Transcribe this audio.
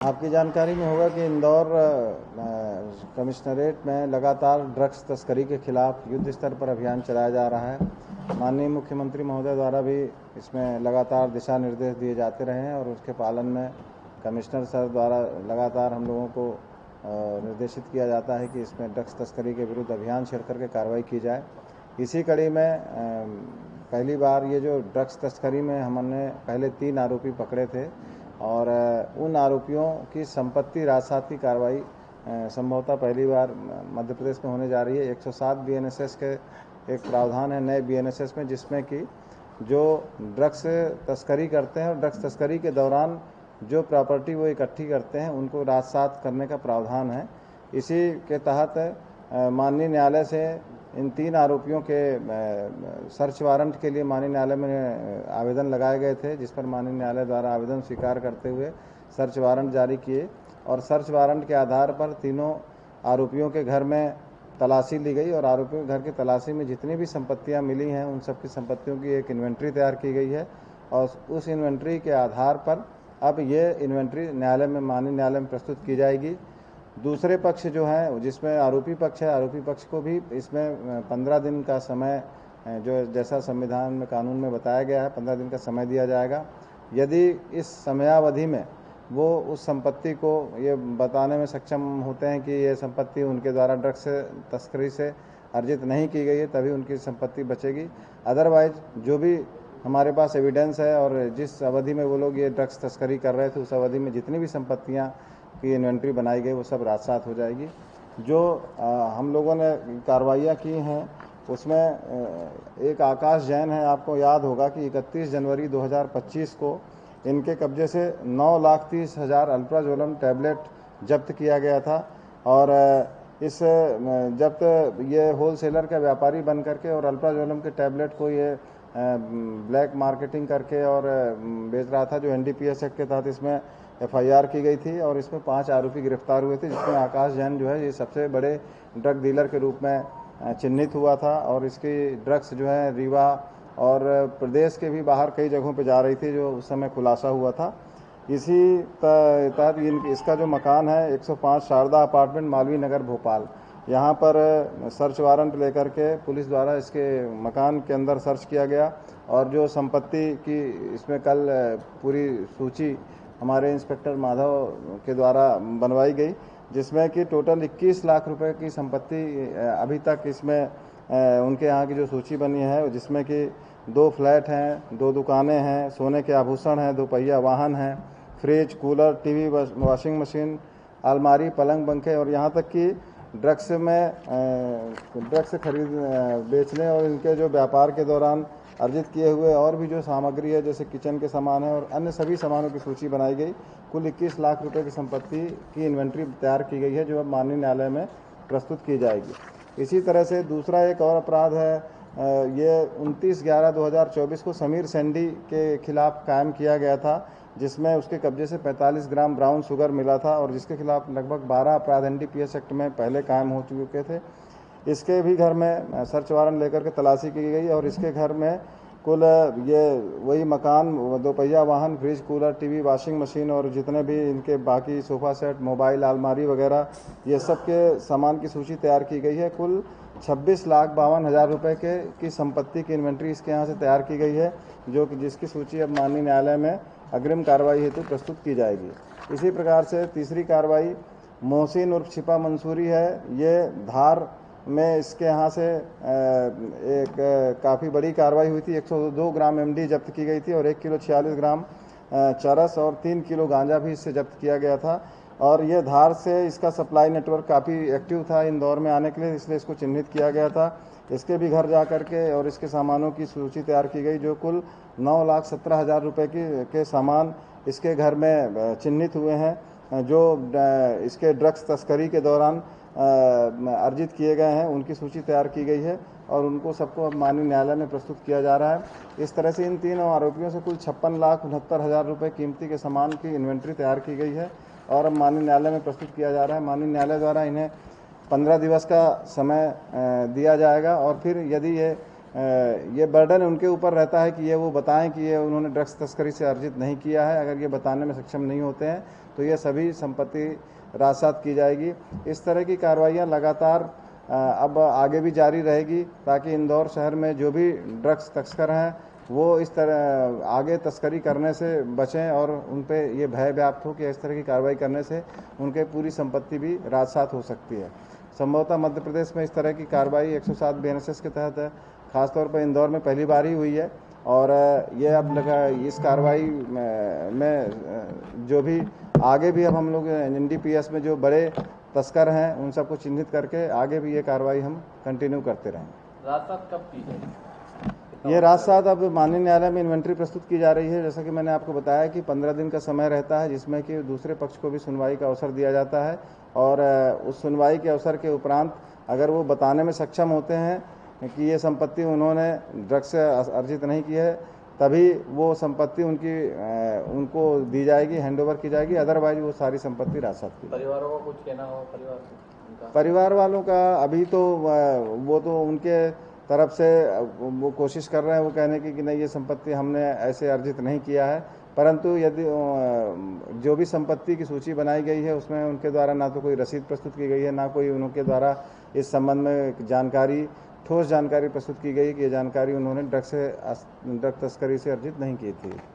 आपकी जानकारी में होगा कि इंदौर कमिश्नरेट में लगातार ड्रग्स तस्करी के खिलाफ युद्ध स्तर पर अभियान चलाया जा रहा है। माननीय मुख्यमंत्री महोदय द्वारा भी इसमें लगातार दिशा निर्देश दिए जाते रहे हैं और उसके पालन में कमिश्नर सर द्वारा लगातार हम लोगों को निर्देशित किया जाता है कि इसमें ड्रग्स तस्करी के विरुद्ध अभियान छेड़ करके कार्रवाई की जाए। इसी कड़ी में पहली बार ये जो ड्रग्स तस्करी में हमने पहले 3 आरोपी पकड़े थे और उन आरोपियों की संपत्ति राजसात की कार्रवाई संभवतः पहली बार मध्य प्रदेश में होने जा रही है। 107 बीएनएसएस के एक प्रावधान है नए बीएनएसएस में, जिसमें कि जो ड्रग्स तस्करी करते हैं और ड्रग्स तस्करी के दौरान जो प्रॉपर्टी वो इकट्ठी करते हैं उनको राजसात करने का प्रावधान है। इसी के तहत माननीय न्यायालय से इन 3 आरोपियों के सर्च वारंट के लिए माननीय न्यायालय में आवेदन लगाए गए थे, जिस पर माननीय न्यायालय द्वारा आवेदन स्वीकार करते हुए सर्च वारंट जारी किए और सर्च वारंट के आधार पर तीनों आरोपियों के घर में तलाशी ली गई और आरोपियों के घर की तलाशी में जितनी भी संपत्तियां मिली हैं उन सब की संपत्तियों की एक इन्वेंट्री तैयार की गई है और उस इन्वेंट्री के आधार पर अब ये इन्वेंट्री न्यायालय में माननीय न्यायालय में प्रस्तुत की जाएगी। दूसरे पक्ष जो है, जिसमें आरोपी पक्ष है, आरोपी पक्ष को भी इसमें 15 दिन का समय, जो जैसा संविधान में कानून में बताया गया है, 15 दिन का समय दिया जाएगा। यदि इस समयावधि में वो उस संपत्ति को ये बताने में सक्षम होते हैं कि ये संपत्ति उनके द्वारा ड्रग्स तस्करी से अर्जित नहीं की गई है, तभी उनकी संपत्ति बचेगी। अदरवाइज जो भी हमारे पास एविडेंस है और जिस अवधि में वो लोग ये ड्रग्स तस्करी कर रहे थे उस अवधि में जितनी भी संपत्तियां की इन्वेंट्री बनाई गई वो सब राजसात हो जाएगी। जो हम लोगों ने कार्रवाइयाँ की हैं उसमें एक आकाश जैन है, आपको याद होगा कि 31 जनवरी 2025 को इनके कब्जे से 9,30,000 अल्प्राजोलम टैबलेट जब्त किया गया था और इस जब्त ये होलसेलर का व्यापारी बन करके और अल्प्राजोलम के टैबलेट को ये ब्लैक मार्केटिंग करके और बेच रहा था, जो एनडीपीएस एक्ट के तहत इसमें एफआईआर की गई थी और इसमें 5 आरोपी गिरफ्तार हुए थे, जिसमें आकाश जैन जो है ये सबसे बड़े ड्रग डीलर के रूप में चिन्हित हुआ था और इसकी ड्रग्स जो है रीवा और प्रदेश के भी बाहर कई जगहों पे जा रही थी, जो उस समय खुलासा हुआ था। इसी तहत इसका जो मकान है 105 शारदा अपार्टमेंट मालवीय नगर भोपाल, यहाँ पर सर्च वारंट लेकर के पुलिस द्वारा इसके मकान के अंदर सर्च किया गया और जो संपत्ति की इसमें कल पूरी सूची हमारे इंस्पेक्टर माधव के द्वारा बनवाई गई, जिसमें कि टोटल 21 लाख रुपए की संपत्ति अभी तक इसमें उनके यहाँ की जो सूची बनी है, जिसमें कि 2 फ्लैट हैं, 2 दुकानें हैं, सोने के आभूषण हैं, 2 पहिया वाहन हैं, fridge, cooler, TV, washing machine, अलमारी, पलंग, पंखे और यहाँ तक कि ड्रग्स खरीद बेचने और इनके जो व्यापार के दौरान अर्जित किए हुए और भी जो सामग्री है, जैसे किचन के सामान है और अन्य सभी सामानों की सूची बनाई गई। कुल 21 लाख रुपए की संपत्ति की इन्वेंट्री तैयार की गई है, जो अब माननीय न्यायालय में प्रस्तुत की जाएगी। इसी तरह से दूसरा एक और अपराध है, ये 29/11/2024 को समीर सेंडी के खिलाफ कायम किया गया था, जिसमें उसके कब्जे से 45 ग्राम ब्राउन शुगर मिला था और जिसके खिलाफ लगभग 12 अपराध एनडीपीएस एक्ट में पहले कायम हो चुके थे। इसके भी घर में सर्च वारंट लेकर के तलाशी की गई और इसके घर में कुल ये वही मकान, 2 पहिया वाहन, fridge, cooler, TV, washing machine और जितने भी इनके बाकी सोफा सेट, मोबाइल, अलमारी वगैरह ये सब के सामान की सूची तैयार की गई है। कुल 26,52,000 रुपये की संपत्ति की इन्वेंट्री इसके यहाँ से तैयार की गई है, जो कि जिसकी सूची अब माननीय न्यायालय में अग्रिम कार्रवाई हेतु प्रस्तुत की जाएगी। इसी प्रकार से तीसरी कार्रवाई मोहसिन उर्फ छिपा मंसूरी है। ये धार में इसके यहाँ से एक काफ़ी बड़ी कार्रवाई हुई थी। 102 ग्राम एमडी जब्त की गई थी और 1 किलो 46 ग्राम चरस और 3 किलो गांजा भी इससे जब्त किया गया था और ये धार से इसका सप्लाई नेटवर्क काफ़ी एक्टिव था इंदौर में आने के लिए, इसलिए इसको चिन्हित किया गया था। इसके भी घर जा कर के और इसके सामानों की सूची तैयार की गई, जो कुल 9,17,000 रुपये के सामान इसके घर में चिन्हित हुए हैं, जो इसके ड्रग्स तस्करी के दौरान अर्जित किए गए हैं, उनकी सूची तैयार की गई है और उनको सबको अब माननीय न्यायालय में प्रस्तुत किया जा रहा है। इस तरह से इन तीनों आरोपियों से कुल 56,69,000 रुपये कीमती के सामान की इन्वेंट्री तैयार की गई है और अब माननीय न्यायालय में प्रस्तुत किया जा रहा है। माननीय न्यायालय द्वारा इन्हें 15 दिवस का समय दिया जाएगा और फिर यदि ये बर्डन उनके ऊपर रहता है कि ये वो बताएं कि ये उन्होंने ड्रग्स तस्करी से अर्जित नहीं किया है। अगर ये बताने में सक्षम नहीं होते हैं तो ये सभी संपत्ति राजसात की जाएगी। इस तरह की कार्रवाइयाँ लगातार अब आगे भी जारी रहेगी ताकि इंदौर शहर में जो भी ड्रग्स तस्कर हैं वो इस तरह आगे तस्करी करने से बचें और उन पे ये भय व्याप्त हो कि इस तरह की कार्रवाई करने से उनके पूरी संपत्ति भी राजसात हो सकती है। संभवतः मध्य प्रदेश में इस तरह की कार्रवाई 107 BNSS के तहत है, खासतौर पर इंदौर में पहली बार ही हुई है और ये अब लगा इस कार्रवाई में जो भी आगे भी अब हम लोग NDPS में जो बड़े तस्कर हैं उन सबको चिन्हित करके आगे भी ये कार्रवाई हम कंटिन्यू करते रहेंगे। राजसात कब की जाएगी? ये राजसात अब माननीय न्यायालय में इन्वेंट्री प्रस्तुत की जा रही है। जैसा कि मैंने आपको बताया कि 15 दिन का समय रहता है जिसमें कि दूसरे पक्ष को भी सुनवाई का अवसर दिया जाता है और उस सुनवाई के अवसर के उपरांत अगर वो बताने में सक्षम होते हैं कि ये संपत्ति उन्होंने ड्रग्स से अर्जित नहीं की है तभी वो संपत्ति उनको दी जाएगी, हैंडओवर की जाएगी, अदरवाइज वो सारी संपत्ति राजसात की। परिवारों को कुछ कहना हो? परिवार वालों का अभी तो वो तो उनके तरफ से वो कोशिश कर रहे हैं वो कहने की कि नहीं ये संपत्ति हमने ऐसे अर्जित नहीं किया है, परंतु यदि जो भी संपत्ति की सूची बनाई गई है उसमें उनके द्वारा ना तो कोई रसीद प्रस्तुत की गई है ना कोई उनके द्वारा इस संबंध में ठोस जानकारी प्रस्तुत की गई कि ये जानकारी उन्होंने ड्रग तस्करी से अर्जित नहीं की थी।